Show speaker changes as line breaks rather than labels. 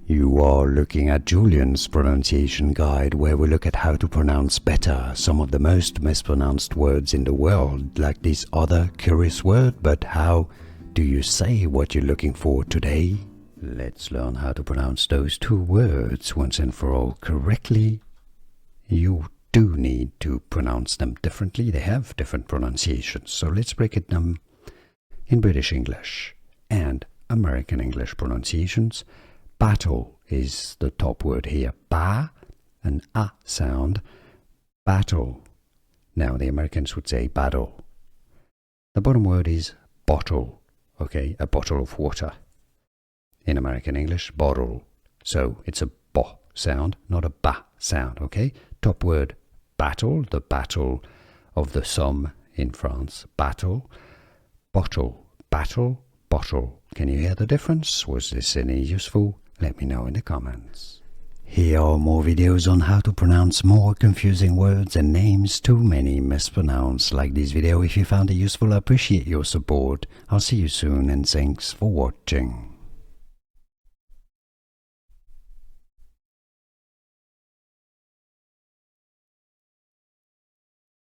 You are looking at Julian's pronunciation guide, where we look at how to pronounce better some of the most mispronounced words in the world, like this other curious word. But how do you say what you're looking for today? Let's learn how to pronounce those two words once and for all correctly. You do need to pronounce them differently. They have different pronunciations. So let's break it down in British English and American English pronunciations. Battle is the top word here. Ba, an A sound. Battle. Now the Americans would say battle. The bottom word is bottle. Okay, a bottle of water. In American English, bottle. So it's a bo sound, not a ba sound. Okay, top word battle, the battle of the Somme in France. Battle, bottle, battle, bottle. Can you hear the difference? Was this any useful? Let me know in the comments. Here are more videos on how to pronounce more confusing words and names too many mispronounced. Like this video if you found it useful. I appreciate your support. I'll see you soon and thanks for watching.